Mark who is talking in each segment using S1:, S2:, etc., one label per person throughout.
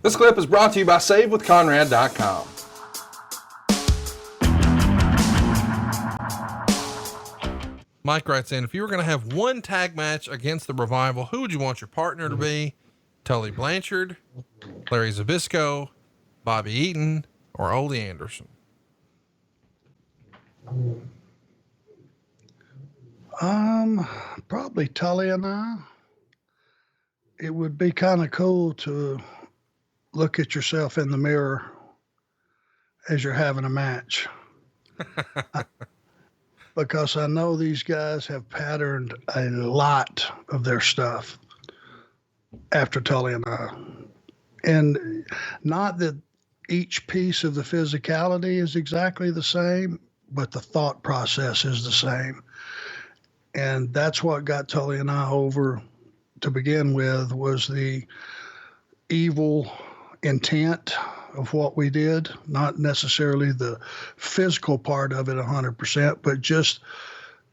S1: This clip is brought to you by SaveWithConrad.com.
S2: Mike writes in, if you were going to have one tag match against the Revival, who would you want your partner to be? Tully Blanchard, Larry Zbyszko, Bobby Eaton, or Ole Anderson?
S3: Probably Tully and I. It would be kind of cool to look at yourself in the mirror as you're having a match. Because I know these guys have patterned a lot of their stuff after Tully and I. And not that each piece of the physicality is exactly the same, but the thought process is the same. And that's what got Tully and I over to begin with, was the evil intent of what we did, not necessarily the physical part of it 100%, but just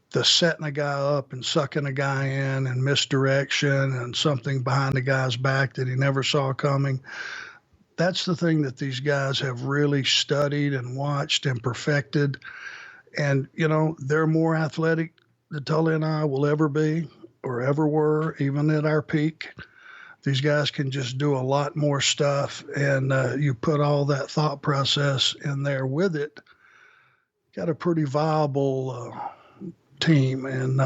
S3: the setting a guy up and sucking a guy in and misdirection and something behind the guy's back that he never saw coming. That's the thing that these guys have really studied and watched and perfected. And, you know, they're more athletic than Tully and I will ever be or ever were, even at our peak. These guys can just do a lot more stuff, and you put all that thought process in there with it, got a pretty viable team. And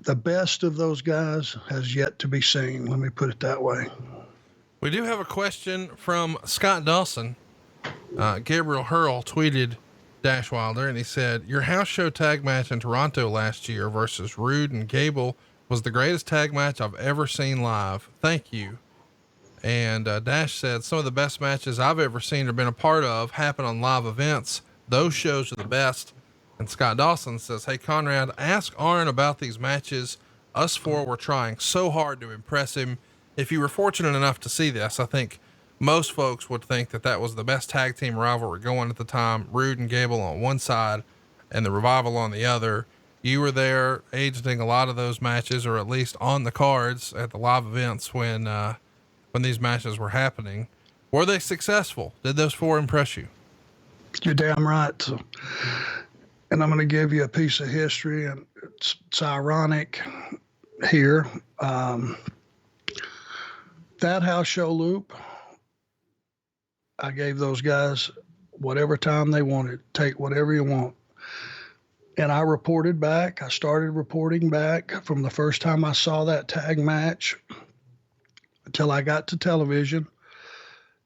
S3: the best of those guys has yet to be seen. Let me put it that way.
S2: We do have a question from Scott Dawson. Gabriel Hurl tweeted Dash Wilder, and he said, your house show tag match in Toronto last year versus Roode and Gable was the greatest tag match I've ever seen live. Thank you. And Dash said, some of the best matches I've ever seen or been a part of happen on live events. Those shows are the best. And Scott Dawson says, hey, Conrad, ask Arn about these matches. Us four were trying so hard to impress him. If you were fortunate enough to see this, I think most folks would think that that was the best tag team rivalry going at the time. Roode and Gable on one side and the Revival on the other. You were there agenting a lot of those matches, or at least on the cards at the live events when these matches were happening. Were they successful? Did those four impress you?
S3: You're damn right. So, and I'm going to give you a piece of history, and it's ironic here. That house show loop, I gave those guys whatever time they wanted. Take whatever you want. And I reported back. I started reporting back from the first time I saw that tag match until I got to television.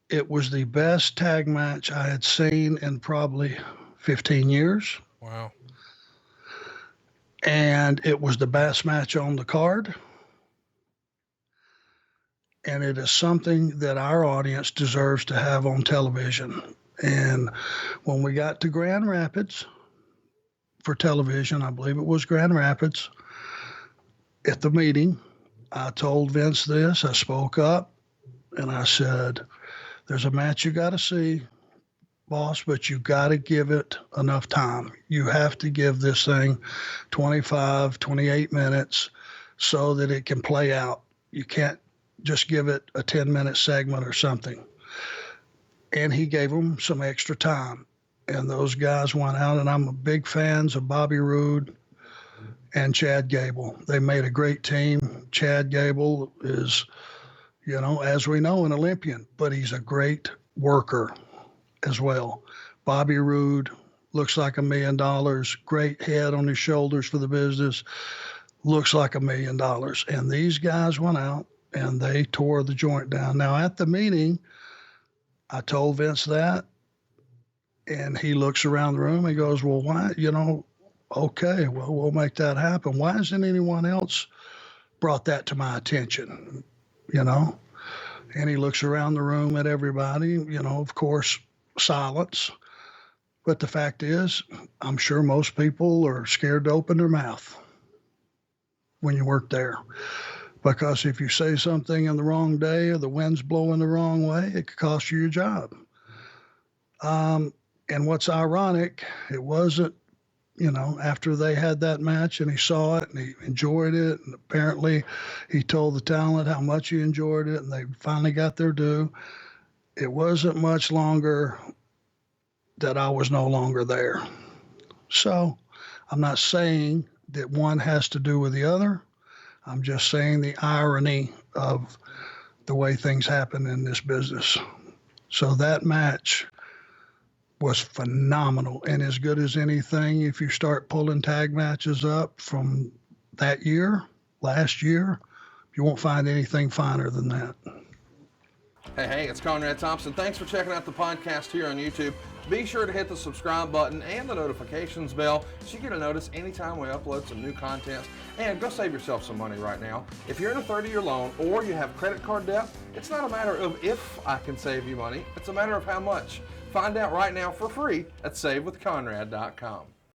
S3: It was the best tag match I had seen in probably 15 years.
S2: Wow.
S3: And it was the best match on the card. And it is something that our audience deserves to have on television. And when we got to Grand Rapids for television, I believe it was Grand Rapids, at the meeting, I told Vince this. I spoke up and I said, there's a match you got to see, boss, but you got to give it enough time. You have to give this thing 25, 28 minutes so that it can play out. You can't just give it a 10-minute segment or something. And he gave them some extra time. And those guys went out, and I'm a big fans of Bobby Roode and Chad Gable. They made a great team. Chad Gable is, you know, as we know, an Olympian, but he's a great worker as well. Bobby Roode looks like $1 million, great head on his shoulders for the business, looks like $1 million. And these guys went out and they tore the joint down. Now at the meeting, I told Vince that, and he looks around the room and goes, well, why, you know, okay, well, we'll make that happen. Why hasn't anyone else brought that to my attention, you know? And he looks around the room at everybody, you know, of course, silence. But the fact is, I'm sure most people are scared to open their mouth when you work there. Because if you say something in the wrong day or the wind's blowing the wrong way, it could cost you your job. And what's ironic, it wasn't, you know, after they had that match and he saw it and he enjoyed it, and apparently he told the talent how much he enjoyed it, and they finally got their due. it wasn't much longer that I was no longer there. So I'm not saying that one has to do with the other. I'm just saying the irony of the way things happen in this business. So that match was phenomenal and as good as anything. If you start pulling tag matches up from that year, last year, you won't find anything finer than that.
S1: Hey, it's Conrad Thompson. Thanks for checking out the podcast here on YouTube. Be sure to hit the subscribe button and the notifications bell so you get a notice anytime we upload some new content. And go save yourself some money right now. If you're in a 30-year loan or you have credit card debt, it's not a matter of if I can save you money. It's a matter of how much. Find out right now for free at SaveWithConrad.com.